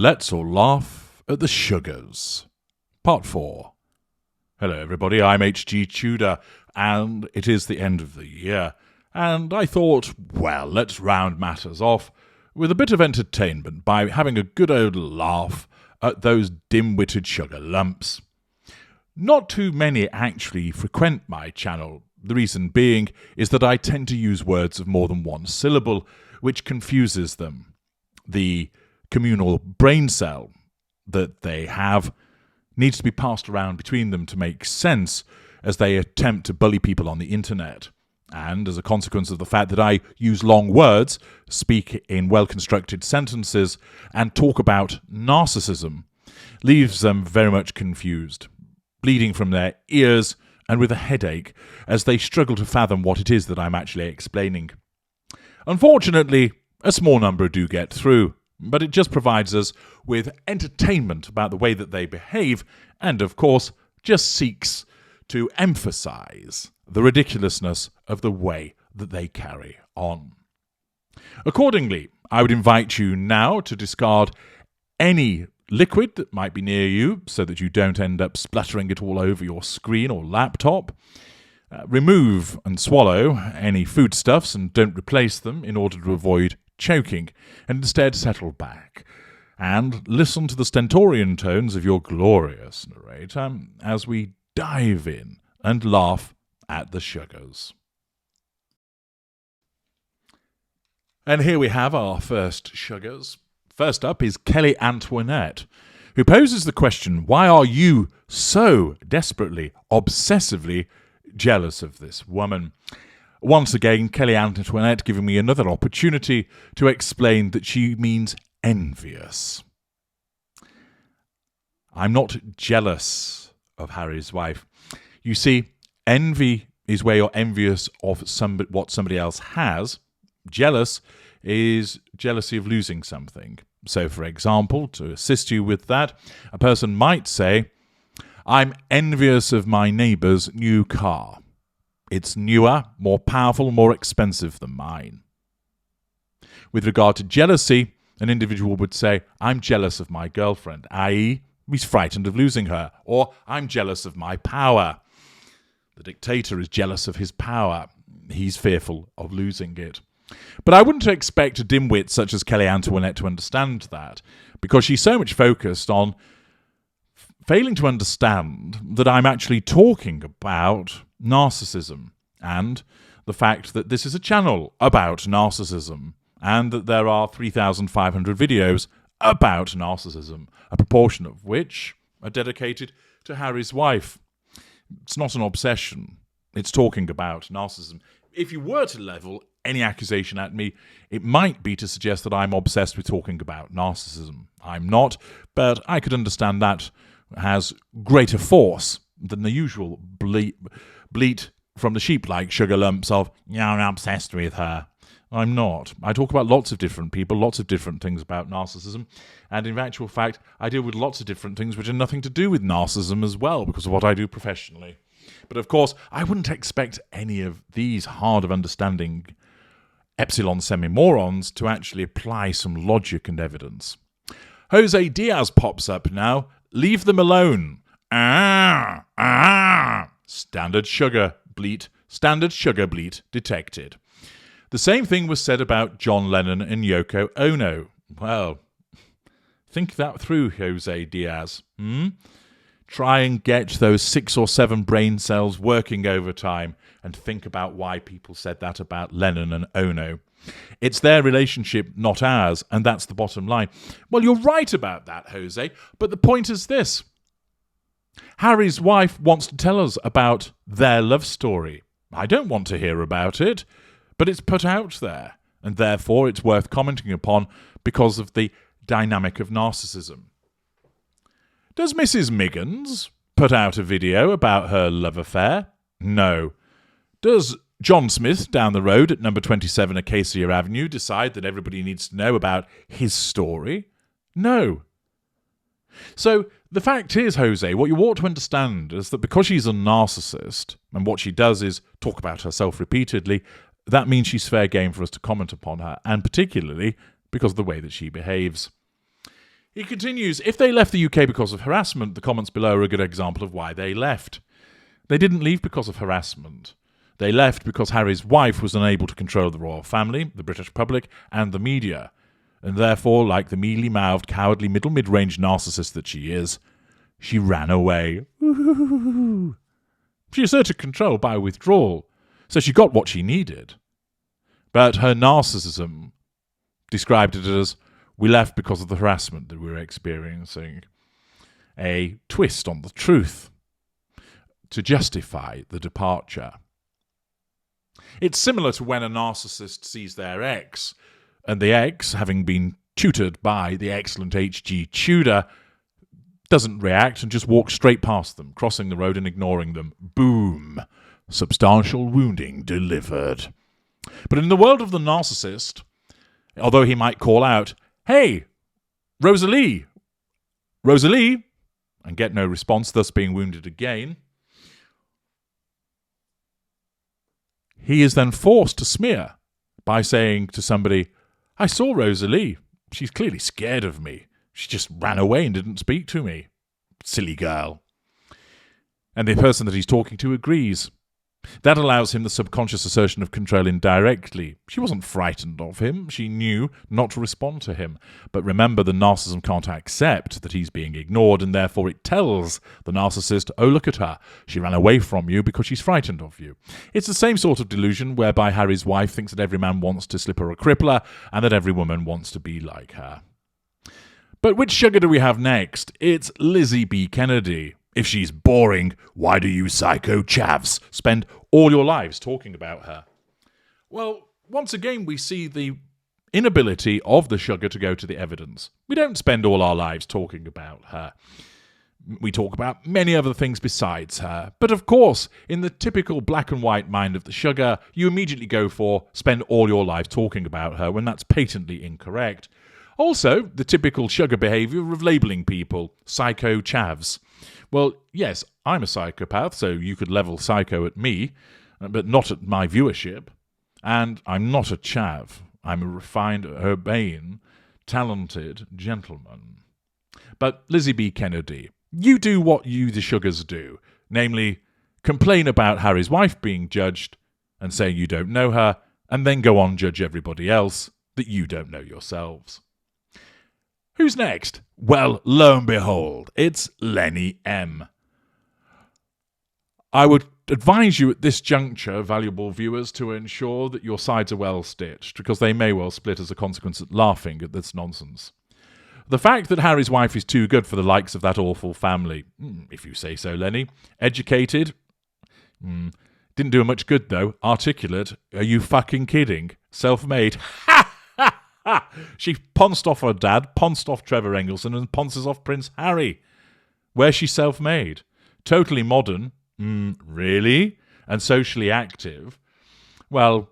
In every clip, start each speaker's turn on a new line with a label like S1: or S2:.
S1: Let's all laugh at the sugars. Part 4. Hello everybody, I'm HG Tudor, and it is the end of the year, and I thought, well, let's round matters off with a bit of entertainment by having a good old laugh at those dim-witted sugar lumps. Not too many actually frequent my channel. The reason being is that I tend to use words of more than one syllable, which confuses them. The communal brain cell that they have needs to be passed around between them to make sense as they attempt to bully people on the internet. And as a consequence of the fact that I use long words, speak in well-constructed sentences, and talk about narcissism, leaves them very much confused, bleeding from their ears and with a headache as they struggle to fathom what it is that I'm actually explaining. Unfortunately, a small number do get through, but it just provides us with entertainment about the way that they behave and, of course, just seeks to emphasize the ridiculousness of the way that they carry on. Accordingly, I would invite you now to discard any liquid that might be near you so that you don't end up splattering it all over your screen or laptop. Remove and swallow any foodstuffs and don't replace them in order to avoid choking, and instead settle back and listen to the stentorian tones of your glorious narrator as we dive in and laugh at the sugars. And here we have our first sugars. First up is Kelly Antoinette, who poses the question, why are you so desperately, obsessively jealous of this woman? Once again, Kelly Antoinette giving me another opportunity to explain that she means envious. I'm not jealous of Harry's wife. You see, envy is where you're envious of what somebody else has. Jealous is jealousy of losing something. So, for example, to assist you with that, a person might say, I'm envious of my neighbour's new car. It's newer, more powerful, more expensive than mine. With regard to jealousy, an individual would say, I'm jealous of my girlfriend, i.e., he's frightened of losing her, or I'm jealous of my power. The dictator is jealous of his power. He's fearful of losing it. But I wouldn't expect a dimwit such as Kelly Antoinette to understand that, because she's so much focused on failing to understand that I'm actually talking about narcissism and the fact that this is a channel about narcissism and that there are 3,500 videos about narcissism, a proportion of which are dedicated to Harry's wife. It's not an obsession. It's talking about narcissism. If you were to level any accusation at me, it might be to suggest that I'm obsessed with talking about narcissism. I'm not, but I could understand that has greater force than the usual bleat from the sheep-like sugar lumps of, yeah, I'm obsessed with her. I'm not. I talk about lots of different people, lots of different things about narcissism, and in actual fact, I deal with lots of different things which have nothing to do with narcissism as well, because of what I do professionally. But of course, I wouldn't expect any of these hard-of-understanding epsilon semi-morons to actually apply some logic and evidence. Jose Diaz pops up now. Leave them alone. Standard sugar bleat detected. The same thing was said about John Lennon and Yoko Ono. Well, think that through, Jose Diaz. Try and get those 6 or 7 brain cells working overtime and think about why people said that about Lennon and Ono. It's their relationship, not ours, and that's the bottom line. Well, you're right about that, Jose, but the point is this. Harry's wife wants to tell us about their love story. I don't want to hear about it, but it's put out there, and therefore it's worth commenting upon because of the dynamic of narcissism. Does Mrs. Miggins put out a video about her love affair? No. Does John Smith down the road at number 27 Acacia Avenue decide that everybody needs to know about his story? No. So the fact is, Jose, what you ought to understand is that because she's a narcissist, and what she does is talk about herself repeatedly, that means she's fair game for us to comment upon her, and particularly because of the way that she behaves. He continues, if they left the UK because of harassment, the comments below are a good example of why they left. They didn't leave because of harassment. They left because Harry's wife was unable to control the royal family, the British public, and the media. And therefore, like the mealy-mouthed, cowardly mid-range narcissist that she is, she ran away. She asserted control by withdrawal, so she got what she needed. But her narcissism described it as, we left because of the harassment that we were experiencing. A twist on the truth to justify the departure. It's similar to when a narcissist sees their ex, and the ex, having been tutored by the excellent H.G. Tudor, doesn't react and just walks straight past them, crossing the road and ignoring them. Boom. Substantial wounding delivered. But in the world of the narcissist, although he might call out, "Hey, Rosalie," and get no response, thus being wounded again, he is then forced to smear by saying to somebody, "I saw Rosalie. She's clearly scared of me. She just ran away and didn't speak to me. Silly girl." And the person that he's talking to agrees. That allows him the subconscious assertion of control indirectly. She wasn't frightened of him. She knew not to respond to him. But remember, the narcissism can't accept that he's being ignored, and therefore it tells the narcissist, "Oh, look at her. She ran away from you because she's frightened of you." It's the same sort of delusion whereby Harry's wife thinks that every man wants to slip her a crippler and that every woman wants to be like her. But which sugar do we have next? It's Lizzie B Kennedy. If she's boring, why do you psycho chavs spend all your lives talking about her? Well, once again, we see the inability of the sugar to go to the evidence. We don't spend all our lives talking about her. We talk about many other things besides her. But of course, in the typical black and white mind of the sugar, you immediately go for spend all your life talking about her when that's patently incorrect. Also, the typical sugar behaviour of labelling people psycho chavs. Well, yes, I'm a psychopath, so you could level psycho at me, but not at my viewership. And I'm not a chav. I'm a refined, urbane, talented gentleman. But Lizzie B Kennedy, you do what you, the sugars, do. Namely, complain about Harry's wife being judged and saying you don't know her, and then go on judge everybody else that you don't know yourselves. Who's next? Well, lo and behold, it's Lenny M. I would advise you at this juncture, valuable viewers, to ensure that your sides are well stitched, because they may well split as a consequence of laughing at this nonsense. The fact that Harry's wife is too good for the likes of that awful family, if you say so, Lenny. Educated? Didn't do her much good, though. Articulate? Are you fucking kidding? Self-made? Ha! She pounced off her dad, pounced off Trevor Engelson, and pounces off Prince Harry. Where's she self-made? Totally modern. Really? And socially active. Well,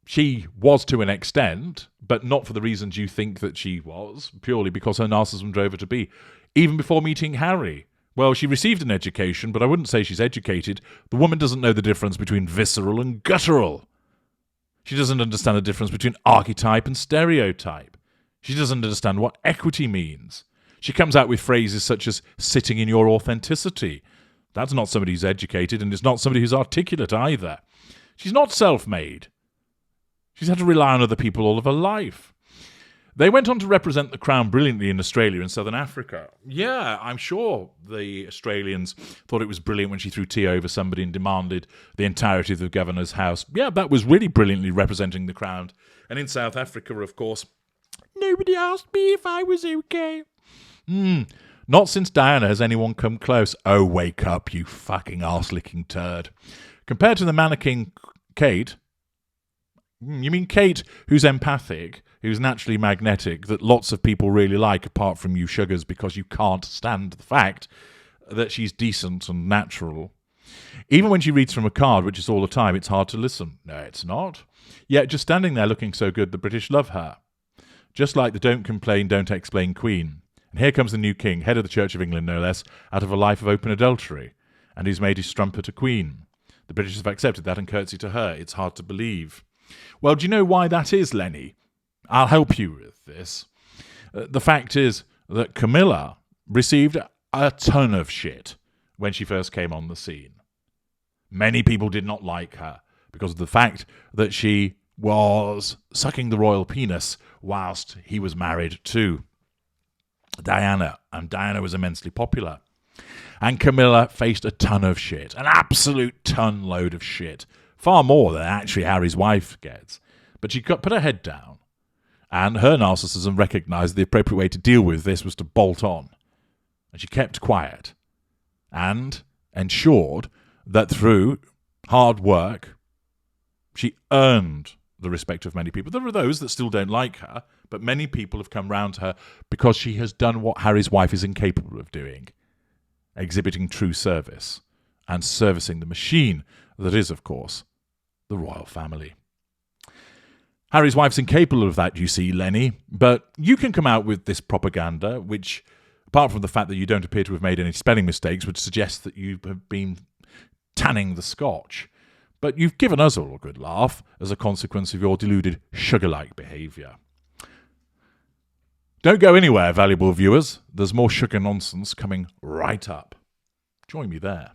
S1: she was to an extent, but not for the reasons you think that she was, purely because her narcissism drove her to be. Even before meeting Harry. Well, she received an education, but I wouldn't say she's educated. The woman doesn't know the difference between visceral and guttural. She doesn't understand the difference between archetype and stereotype. She doesn't understand what equity means. She comes out with phrases such as sitting in your authenticity. That's not somebody who's educated, and it's not somebody who's articulate either. She's not self-made. She's had to rely on other people all of her life. They went on to represent the Crown brilliantly in Australia and Southern Africa. Yeah, I'm sure the Australians thought it was brilliant when she threw tea over somebody and demanded the entirety of the governor's house. Yeah, that was really brilliantly representing the Crown. And in South Africa, of course, nobody asked me if I was okay. Not since Diana has anyone come close. Oh, wake up, you fucking arse-licking turd. Compared to the mannequin Kate... You mean Kate, who's empathic, who's naturally magnetic, that lots of people really like, apart from you sugars, because you can't stand the fact that she's decent and natural. Even when she reads from a card, which is all the time, it's hard to listen. No, it's not. Yet just standing there looking so good, the British love her. Just like the don't complain, don't explain queen. And here comes the new king, head of the Church of England, no less, out of a life of open adultery. And he's made his strumpet a queen. The British have accepted that and curtsy to her. It's hard to believe. Well, do you know why that is, Lenny? I'll help you with this. The fact is that Camilla received a ton of shit when she first came on the scene. Many people did not like her because of the fact that she was sucking the royal penis whilst he was married to Diana, and Diana was immensely popular. And Camilla faced a ton of shit, an absolute ton load of shit, far more than actually Harry's wife gets. But she put her head down, and her narcissism recognised the appropriate way to deal with this was to bolt on. And she kept quiet and ensured that through hard work, she earned the respect of many people. There are those that still don't like her, but many people have come round to her because she has done what Harry's wife is incapable of doing, exhibiting true service and servicing the machine that is, of course, the royal family. Harry's wife's incapable of that, you see, Lenny, but you can come out with this propaganda, which, apart from the fact that you don't appear to have made any spelling mistakes, would suggest that you have been tanning the scotch. But you've given us all a good laugh as a consequence of your deluded, sugar-like behaviour. Don't go anywhere, valuable viewers. There's more sugar nonsense coming right up. Join me there.